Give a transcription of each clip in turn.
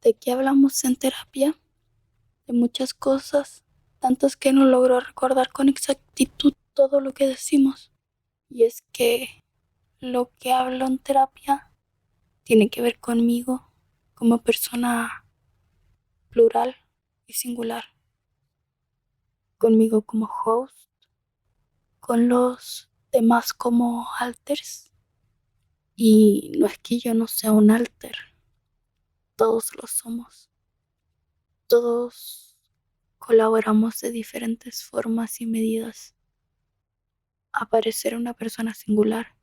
¿De qué hablamos en terapia? De muchas cosas, tantas que no logro recordar con exactitud todo lo que decimos. Y es que lo que hablo en terapia tiene que ver conmigo como persona plural y singular, conmigo como host, con los demás como alters. Y no es que yo no sea un alter, todos lo somos, todos colaboramos de diferentes formas y medidas a parecer una persona singular.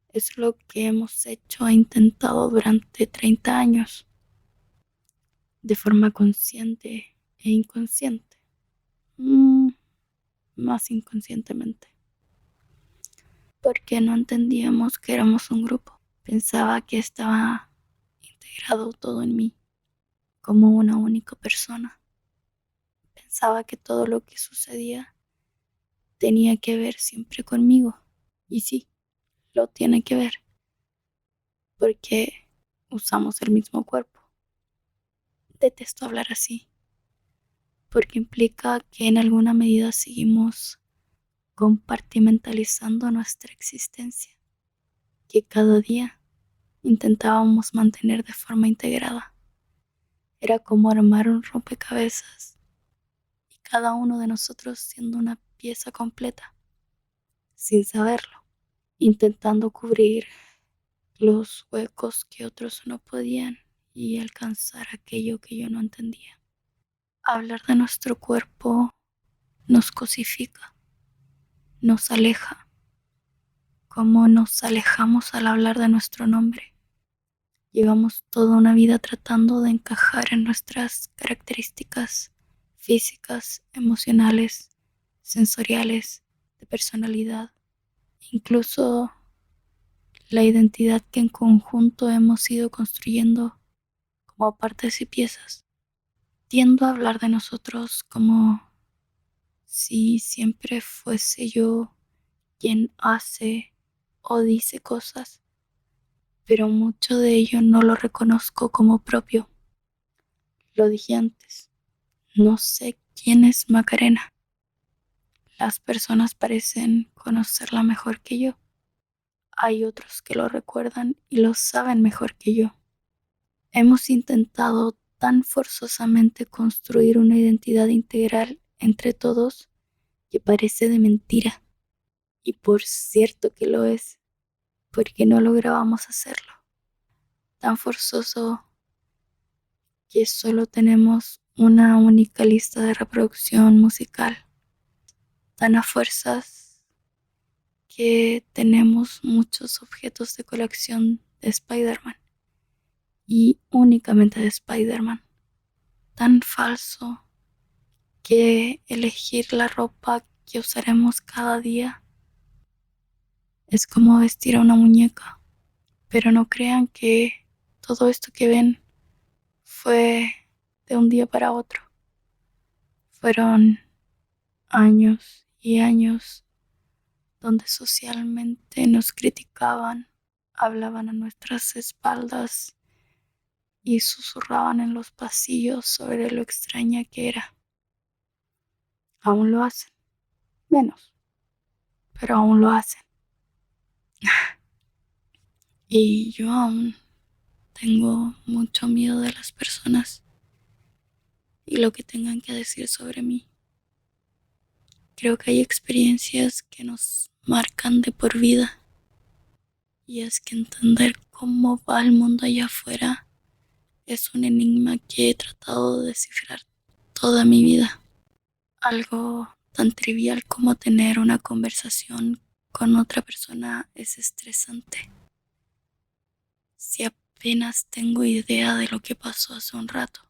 Es lo que hemos hecho e intentado durante 30 años, de forma consciente e inconsciente. Más inconscientemente, porque no entendíamos que éramos un grupo. Pensaba que estaba integrado todo en mí, como una única persona. Pensaba que todo lo que sucedía tenía que ver siempre conmigo. Y sí, lo tiene que ver, porque usamos el mismo cuerpo. Detesto hablar así, porque implica que en alguna medida seguimos compartimentalizando nuestra existencia, que cada día intentábamos mantener de forma integrada. Era como armar un rompecabezas y cada uno de nosotros siendo una pieza completa, sin saberlo, intentando cubrir los huecos que otros no podían y alcanzar aquello que yo no entendía. Hablar de nuestro cuerpo nos cosifica, nos aleja, como nos alejamos al hablar de nuestro nombre. Llevamos toda una vida tratando de encajar en nuestras características físicas, emocionales, sensoriales, de personalidad, incluso la identidad que en conjunto hemos ido construyendo como partes y piezas. Tiendo a hablar de nosotros como si siempre fuese yo quien hace o dice cosas, pero mucho de ello no lo reconozco como propio. Lo dije antes, no sé quién es Macarena. Las personas parecen conocerla mejor que yo. Hay otros que lo recuerdan y lo saben mejor que yo. Hemos intentado tan forzosamente construir una identidad integral entre todos que parece de mentira. Y por cierto que lo es, porque no lográbamos hacerlo. Tan forzoso que solo tenemos una única lista de reproducción musical. Tan a fuerzas que tenemos muchos objetos de colección de Spider-Man y únicamente de Spider-Man. Tan falso que elegir la ropa que usaremos cada día es como vestir a una muñeca. Pero no crean que todo esto que ven fue de un día para otro. Fueron años y años donde socialmente nos criticaban, hablaban a nuestras espaldas y susurraban en los pasillos sobre lo extraña que era. Aún lo hacen, menos, pero aún lo hacen. Y yo aún tengo mucho miedo de las personas y lo que tengan que decir sobre mí. Creo que hay experiencias que nos marcan de por vida y es que entender cómo va el mundo allá afuera es un enigma que he tratado de descifrar toda mi vida. Algo tan trivial como tener una conversación con otra persona es estresante. Si apenas tengo idea de lo que pasó hace un rato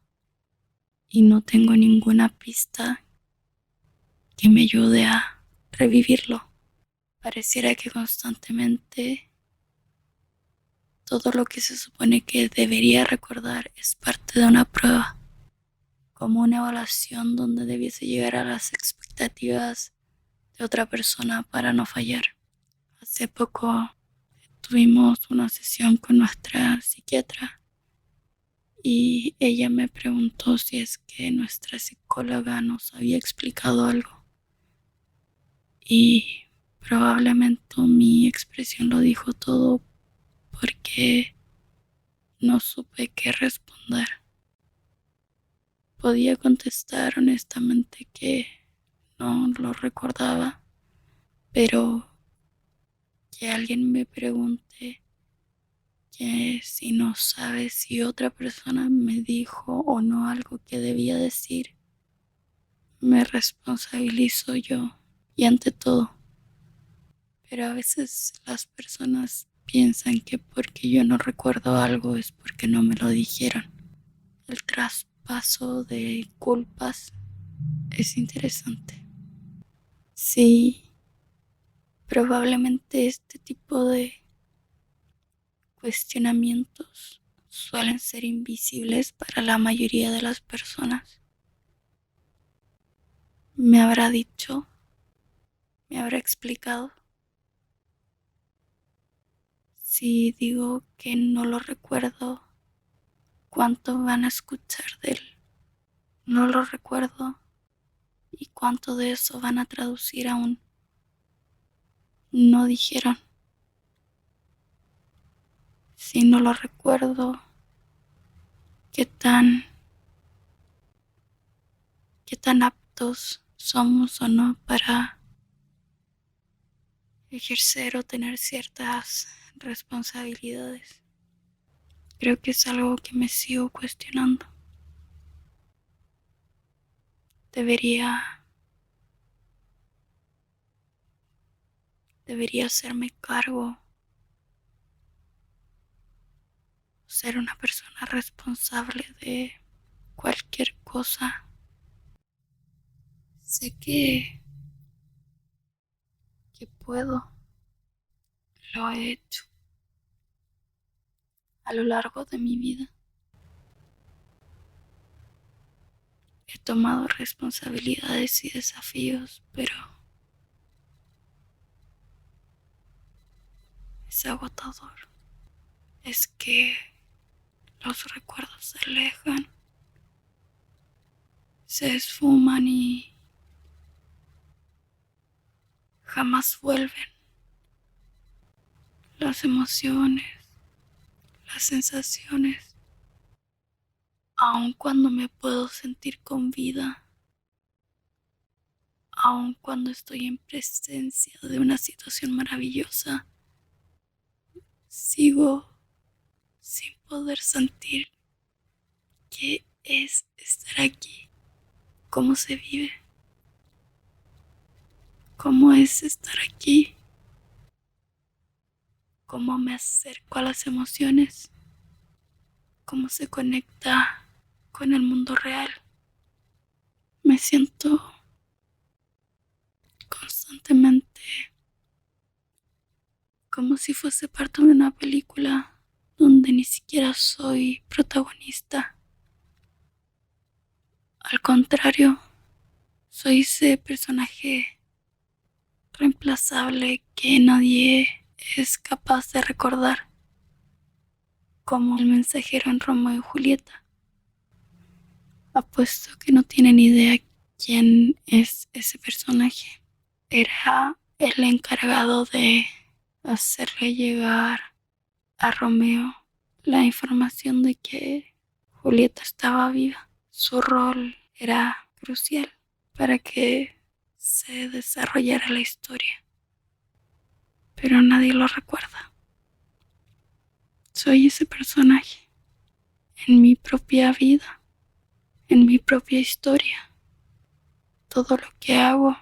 y no tengo ninguna pista que me ayude a revivirlo, pareciera que constantemente todo lo que se supone que debería recordar es parte de una prueba, como una evaluación donde debiese llegar a las expectativas de otra persona para no fallar. Hace poco tuvimos una sesión con nuestra psiquiatra y ella me preguntó si es que nuestra psicóloga nos había explicado algo. Y probablemente mi expresión lo dijo todo porque no supe qué responder. Podía contestar honestamente que no lo recordaba, pero que alguien me pregunte que si no sabe si otra persona me dijo o no algo que debía decir, me responsabilizo yo y ante todo. Pero a veces las personas piensan que porque yo no recuerdo algo es porque no me lo dijeron. El traspaso de culpas es interesante. Sí, probablemente este tipo de cuestionamientos suelen ser invisibles para la mayoría de las personas. Me habrá dicho, me habrá explicado. Si digo que no lo recuerdo, ¿cuánto van a escuchar de él? No lo recuerdo. ¿Y cuánto de eso van a traducir a un no dijeron? Si no lo recuerdo, ¿qué tan aptos somos o no para ejercer o tener ciertas responsabilidades? Creo que es algo que me sigo cuestionando. Debería hacerme cargo, ser una persona responsable de cualquier cosa. Sé que puedo, lo he hecho a lo largo de mi vida. He tomado responsabilidades y desafíos, pero es agotador. Es que los recuerdos se alejan, se esfuman y jamás vuelven. Las emociones, las sensaciones, aun cuando me puedo sentir con vida, aun cuando estoy en presencia de una situación maravillosa, sigo sin poder sentir qué es estar aquí, cómo se vive, cómo es estar aquí, cómo me acerco a las emociones, cómo se conecta con el mundo real. Me siento constantemente como si fuese parte de una película donde ni siquiera soy protagonista. Al contrario, soy ese personaje reemplazable que nadie es capaz de recordar, como el mensajero en Romeo y Julieta. Apuesto que no tienen idea quién es ese personaje. Era el encargado de hacerle llegar a Romeo la información de que Julieta estaba viva. Su rol era crucial para que se desarrollara la historia, pero nadie lo recuerda. Soy ese personaje en mi propia vida, en mi propia historia. Todo lo que hago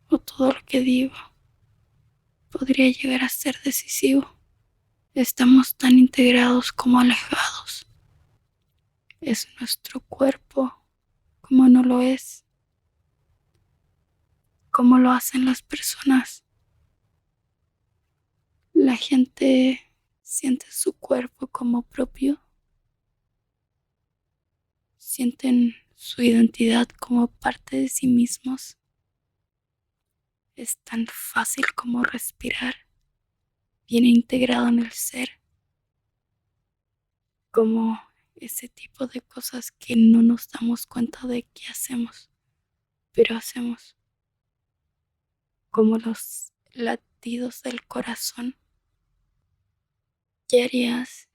o todo lo que digo podría llegar a ser decisivo. Estamos tan integrados como alejados. Es nuestro cuerpo como no lo es, como lo hacen las personas. La gente siente su cuerpo como propio, sienten su identidad como parte de sí mismos. Es tan fácil como respirar, viene integrado en el ser, como ese tipo de cosas que no nos damos cuenta de que hacemos, pero hacemos, como los latidos del corazón. ¿Qué harías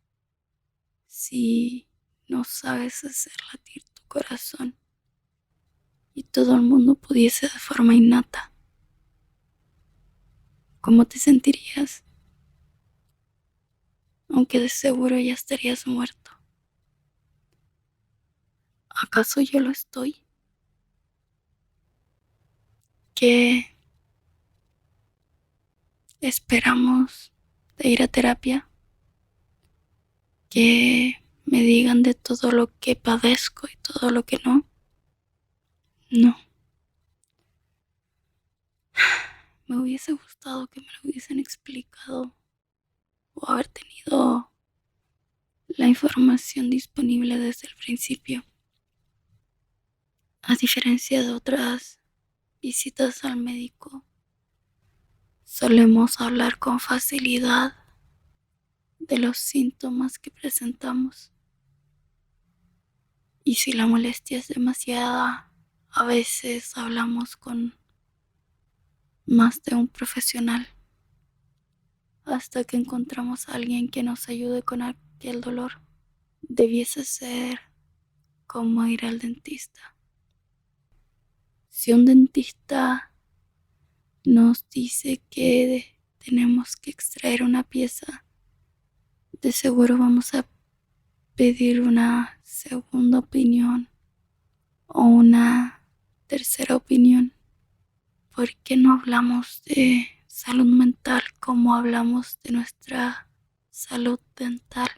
si no sabes hacer latir tu corazón y todo el mundo pudiese de forma innata? ¿Cómo te sentirías? Aunque de seguro ya estarías muerto. ¿Acaso yo lo estoy? ¿Qué esperamos de ir a terapia? ¿Que me digan de todo lo que padezco y todo lo que no? No. Me hubiese gustado que me lo hubiesen explicado o haber tenido la información disponible desde el principio. A diferencia de otras visitas al médico, solemos hablar con facilidad de los síntomas que presentamos. Y si la molestia es demasiada, a veces hablamos con más de un profesional hasta que encontramos a alguien que nos ayude con aquel dolor. Debiese ser como ir al dentista. Si un dentista nos dice que tenemos que extraer una pieza, de seguro vamos a pedir una segunda opinión o una tercera opinión. ¿Por qué no hablamos de salud mental como hablamos de nuestra salud dental?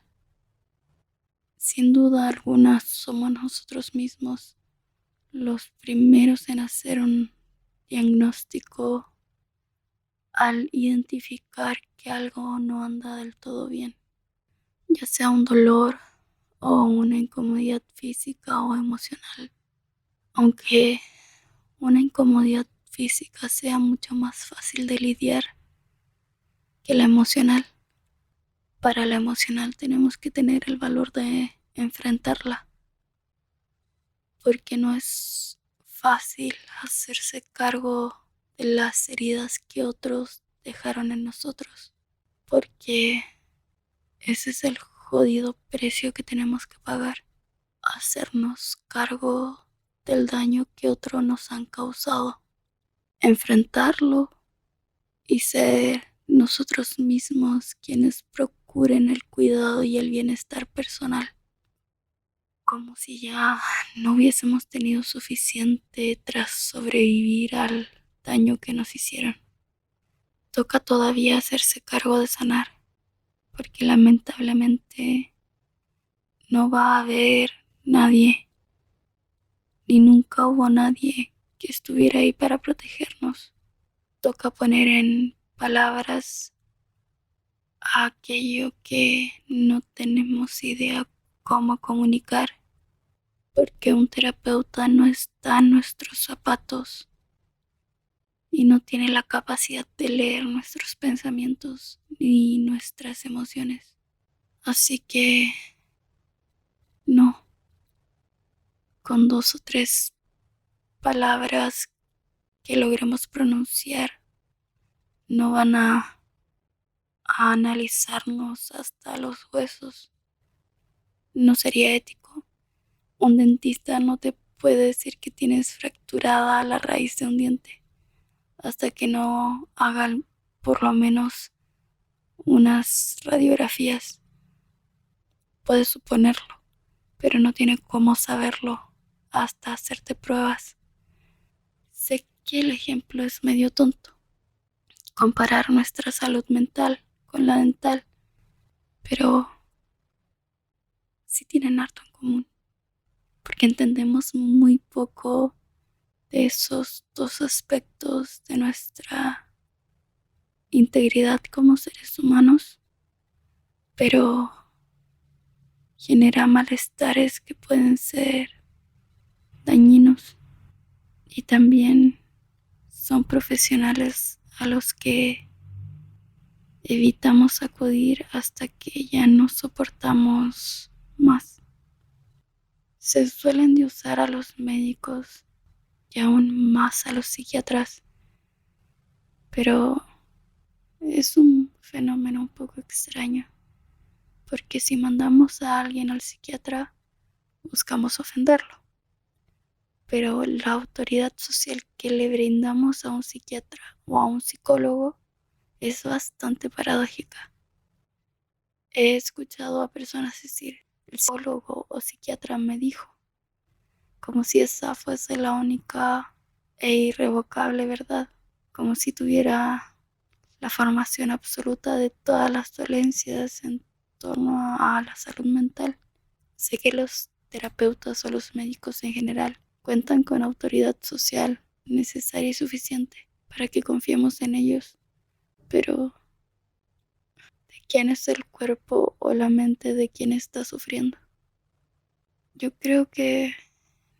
Sin duda alguna somos nosotros mismos los primeros en hacer un diagnóstico al identificar que algo no anda del todo bien, ya sea un dolor o una incomodidad física o emocional. Aunque una incomodidad física sea mucho más fácil de lidiar que la emocional, para la emocional tenemos que tener el valor de enfrentarla, porque no es fácil hacerse cargo de las heridas que otros dejaron en nosotros, porque ese es el jodido precio que tenemos que pagar, hacernos cargo del daño que otros nos han causado, enfrentarlo y ser nosotros mismos quienes procuren el cuidado y el bienestar personal, como si ya no hubiésemos tenido suficiente tras sobrevivir al daño que nos hicieron. Toca todavía hacerse cargo de sanar, porque lamentablemente no va a haber nadie, ni nunca hubo nadie que estuviera ahí para protegernos. Toca poner en palabras aquello que no tenemos idea cómo comunicar, porque un terapeuta no está en nuestros zapatos y no tiene la capacidad de leer nuestros pensamientos ni nuestras emociones. Así que no, con 2 o 3 palabras que logremos pronunciar no van a analizarnos hasta los huesos. No sería ético. Un dentista no te puede decir que tienes fracturada la raíz de un diente hasta que no hagan por lo menos unas radiografías. Puedes suponerlo, pero no tiene cómo saberlo hasta hacerte pruebas. Sé que el ejemplo es medio tonto, comparar nuestra salud mental con la dental, pero sí tienen harto en común, porque entendemos muy poco de esos 2 aspectos de nuestra integridad como seres humanos, pero genera malestares que pueden ser dañinos y también son profesionales a los que evitamos acudir hasta que ya no soportamos más. Se suelen de usar a los médicos y aún más a los psiquiatras, pero es un fenómeno un poco extraño, porque si mandamos a alguien al psiquiatra, buscamos ofenderlo, pero la autoridad social que le brindamos a un psiquiatra o a un psicólogo es bastante paradójica. He escuchado a personas decir, el psicólogo o psiquiatra me dijo, como si esa fuese la única e irrevocable verdad, como si tuviera la formación absoluta de todas las dolencias en torno a la salud mental. Sé que los terapeutas o los médicos en general cuentan con autoridad social necesaria y suficiente para que confiemos en ellos, pero ¿de quién es el cuerpo o la mente de quien está sufriendo? Yo creo que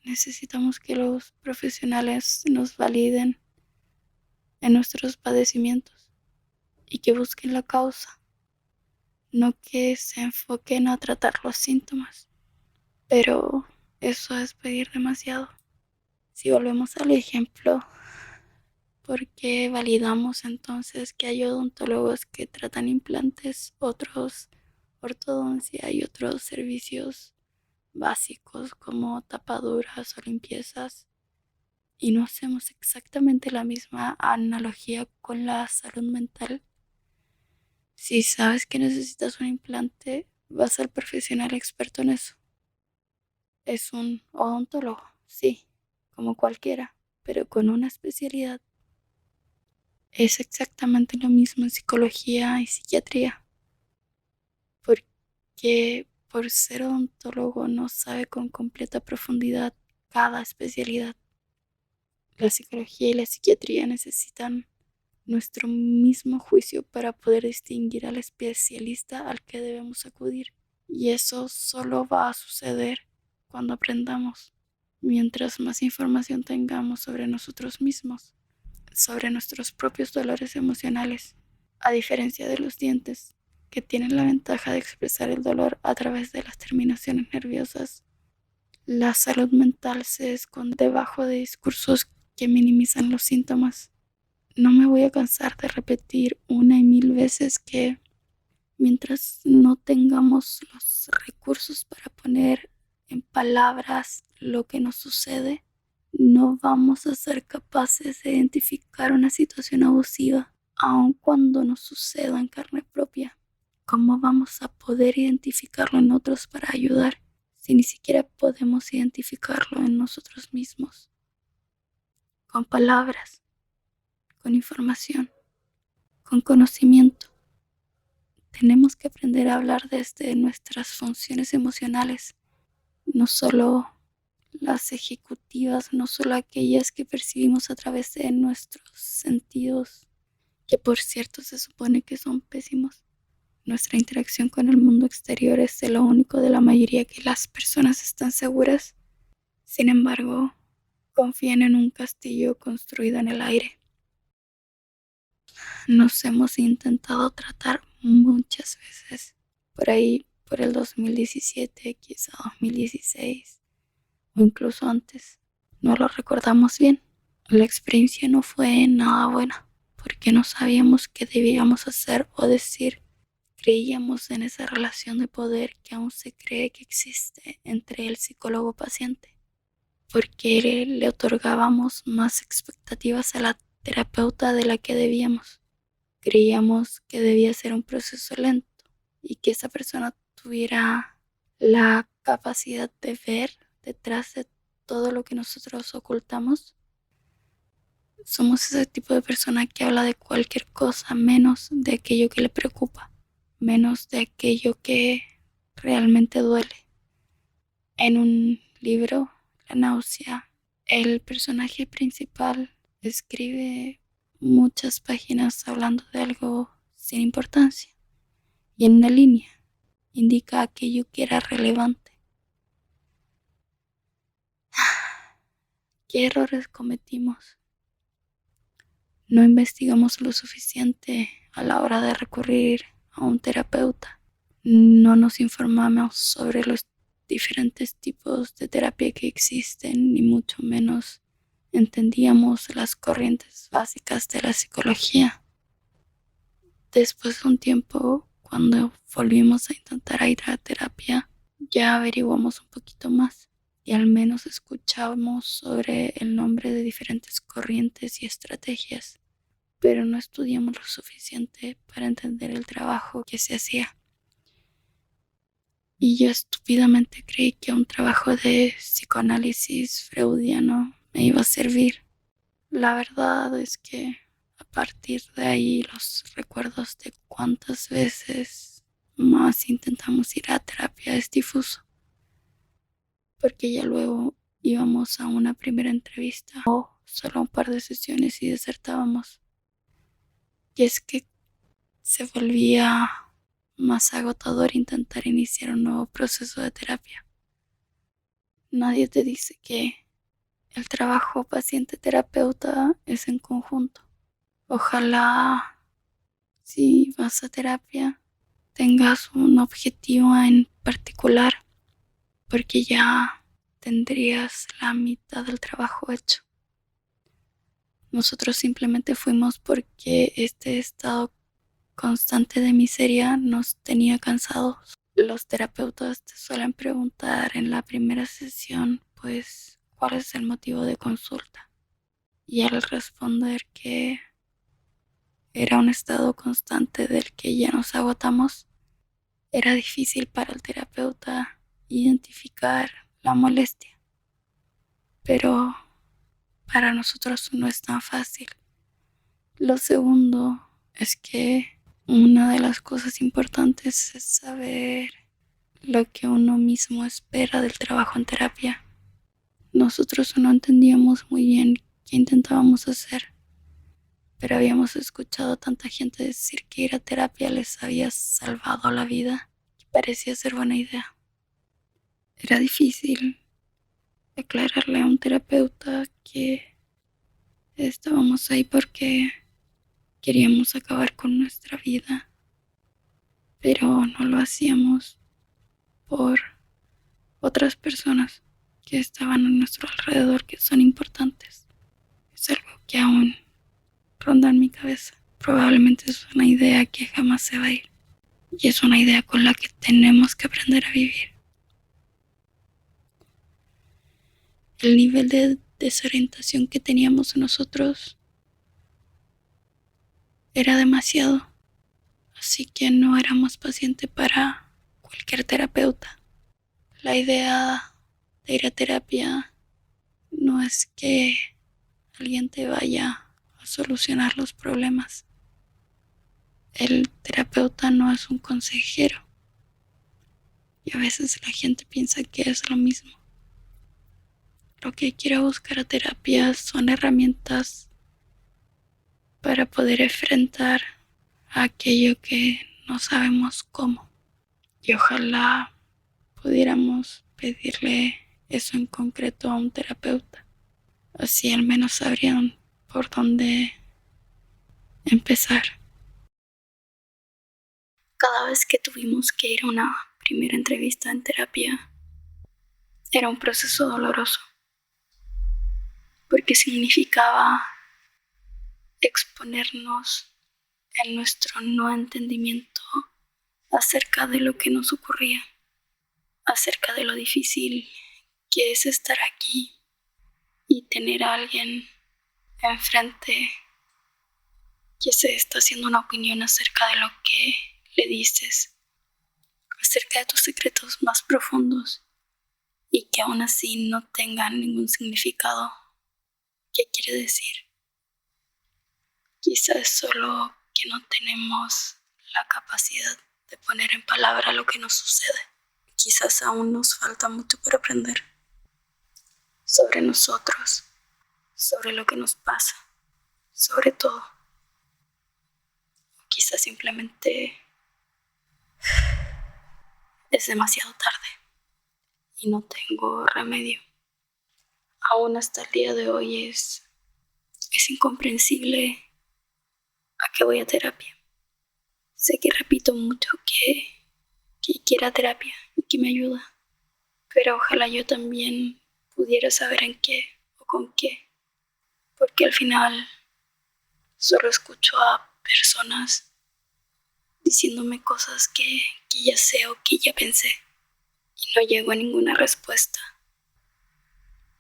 necesitamos que los profesionales nos validen en nuestros padecimientos y que busquen la causa, no que se enfoquen a tratar los síntomas. Pero eso es pedir demasiado. Si volvemos al ejemplo, ¿por qué validamos entonces que hay odontólogos que tratan implantes, otros ortodoncia y otros servicios básicos como tapaduras o limpiezas? Y no hacemos exactamente la misma analogía con la salud mental. Si sabes que necesitas un implante, vas al profesional experto en eso. Es un odontólogo, sí, como cualquiera, pero con una especialidad. Es exactamente lo mismo en psicología y psiquiatría, porque por ser odontólogo no sabe con completa profundidad cada especialidad. La psicología y la psiquiatría necesitan nuestro mismo juicio para poder distinguir al especialista al que debemos acudir. Y eso solo va a suceder cuando aprendamos. Mientras más información tengamos sobre nosotros mismos, sobre nuestros propios dolores emocionales, a diferencia de los dientes, que tienen la ventaja de expresar el dolor a través de las terminaciones nerviosas, la salud mental se esconde debajo de discursos que minimizan los síntomas. No me voy a cansar de repetir una y mil veces que mientras no tengamos los recursos para poner en palabras lo que nos sucede, no vamos a ser capaces de identificar una situación abusiva, aun cuando nos suceda en carne propia. ¿Cómo vamos a poder identificarlo en otros para ayudar si ni siquiera podemos identificarlo en nosotros mismos? Con palabras, con información, con conocimiento. Tenemos que aprender a hablar desde nuestras funciones emocionales, no solo las ejecutivas, no solo aquellas que percibimos a través de nuestros sentidos, que por cierto se supone que son pésimos. Nuestra interacción con el mundo exterior es de lo único de la mayoría que las personas están seguras. Sin embargo, confían en un castillo construido en el aire. Nos hemos intentado tratar muchas veces, por ahí, por el 2017, quizá 2016, o incluso antes. No lo recordamos bien. La experiencia no fue nada buena, porque no sabíamos qué debíamos hacer o decir. Creíamos en esa relación de poder que aún se cree que existe entre el psicólogo-paciente, porque le otorgábamos más expectativas a la terapeuta de la que debíamos. Creíamos que debía ser un proceso lento y que esa persona tuviera la capacidad de ver detrás de todo lo que nosotros ocultamos. Somos ese tipo de persona que habla de cualquier cosa menos de aquello que le preocupa, menos de aquello que realmente duele. En un libro, La náusea, el personaje principal escribe muchas páginas hablando de algo sin importancia y en una línea indica aquello que era relevante. ¿Qué errores cometimos? No investigamos lo suficiente a la hora de recurrir a un terapeuta. No nos informamos sobre los diferentes tipos de terapia que existen, ni mucho menos entendíamos las corrientes básicas de la psicología. Después de un tiempo, cuando volvimos a intentar ir a terapia, ya averiguamos un poquito más y al menos escuchamos sobre el nombre de diferentes corrientes y estrategias, pero no estudiamos lo suficiente para entender el trabajo que se hacía. Y yo estúpidamente creí que un trabajo de psicoanálisis freudiano me iba a servir. La verdad es que a partir de ahí los recuerdos de cuántas veces más intentamos ir a terapia es difuso. Porque ya luego íbamos a una primera entrevista o solo un par de sesiones y desertábamos. Y es que se volvía más agotador intentar iniciar un nuevo proceso de terapia. Nadie te dice que el trabajo paciente-terapeuta es en conjunto. Ojalá, si vas a terapia, tengas un objetivo en particular, porque ya tendrías la mitad del trabajo hecho. Nosotros simplemente fuimos porque este estado constante de miseria nos tenía cansados. Los terapeutas te suelen preguntar en la primera sesión, pues, ¿cuál es el motivo de consulta? Y al responder que era un estado constante del que ya nos agotamos, era difícil para el terapeuta identificar la molestia. Pero para nosotros no es tan fácil. Lo segundo es que una de las cosas importantes es saber lo que uno mismo espera del trabajo en terapia. Nosotros no entendíamos muy bien qué intentábamos hacer, pero habíamos escuchado a tanta gente decir que ir a terapia les había salvado la vida, que parecía ser buena idea. Era difícil aclararle a un terapeuta que estábamos ahí porque queríamos acabar con nuestra vida, pero no lo hacíamos por otras personas que estaban a nuestro alrededor que son importantes. Es algo que aún ronda en mi cabeza. Probablemente es una idea que jamás se va a ir. Y es una idea con la que tenemos que aprender a vivir. El nivel de desorientación que teníamos nosotros era demasiado. Así que no éramos pacientes para cualquier terapeuta. La idea de ir a terapia no es que alguien te vaya a solucionar los problemas. El terapeuta no es un consejero. Y a veces la gente piensa que es lo mismo. Lo que quiero buscar a terapia son herramientas para poder enfrentar a aquello que no sabemos cómo. Y ojalá pudiéramos pedirle eso en concreto a un terapeuta. Así al menos sabrían por dónde empezar. Cada vez que tuvimos que ir a una primera entrevista en terapia, era un proceso doloroso, porque significaba exponernos en nuestro no entendimiento acerca de lo que nos ocurría, acerca de lo difícil que es estar aquí y tener a alguien enfrente que se está haciendo una opinión acerca de lo que le dices, acerca de tus secretos más profundos y que aún así no tengan ningún significado. ¿Qué quiere decir? Quizás solo que no tenemos la capacidad de poner en palabra lo que nos sucede. Quizás aún nos falta mucho por aprender sobre nosotros, sobre lo que nos pasa, sobre todo. Quizás simplemente es demasiado tarde y no tengo remedio. Aún hasta el día de hoy es incomprensible a qué voy a terapia. Sé que repito mucho que quiero terapia y que me ayuda, Pero ojalá yo también pudiera saber en qué o con qué, porque al final solo escucho a personas diciéndome cosas que ya sé o que ya pensé y no llego a ninguna respuesta.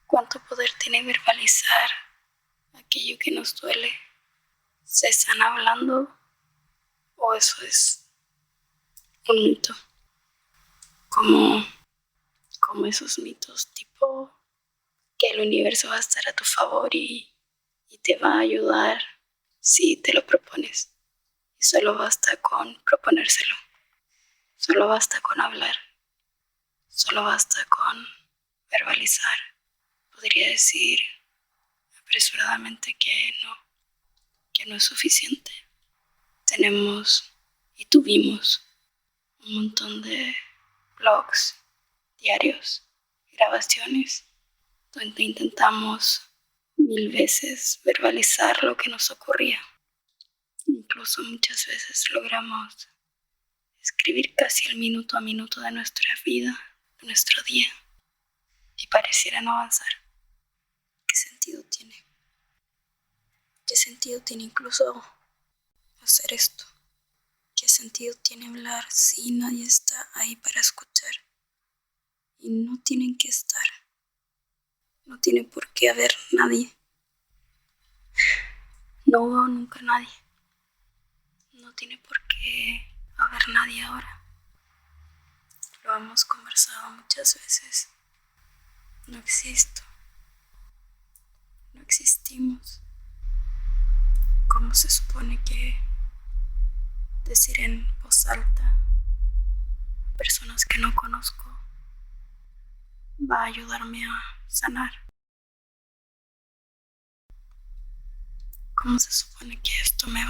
¿Cuánto poder tiene verbalizar aquello que nos duele? ¿Se están hablando o eso es un mito? Como esos mitos tipo que el universo va a estar a tu favor y te va a ayudar si te lo propones. Y solo basta con proponérselo. Solo basta con hablar. Solo basta con verbalizar. Podría decir apresuradamente que no es suficiente. Tenemos y tuvimos un montón de blogs, diarios, grabaciones, donde intentamos 1000 veces verbalizar lo que nos ocurría. Incluso muchas veces logramos escribir casi el minuto a minuto de nuestra vida, de nuestro día, y pareciera no avanzar. ¿Qué sentido tiene? ¿Qué sentido tiene incluso hacer esto? ¿Qué sentido tiene hablar si nadie está ahí para escuchar? Y no tienen que estar. No tiene por qué haber nadie. No hubo nunca nadie. No tiene por qué haber nadie ahora. Lo hemos conversado muchas veces. No existo. No existimos. ¿Cómo se supone que decir en voz alta a personas que no conozco va a ayudarme a sanar? ¿Cómo se supone que esto me va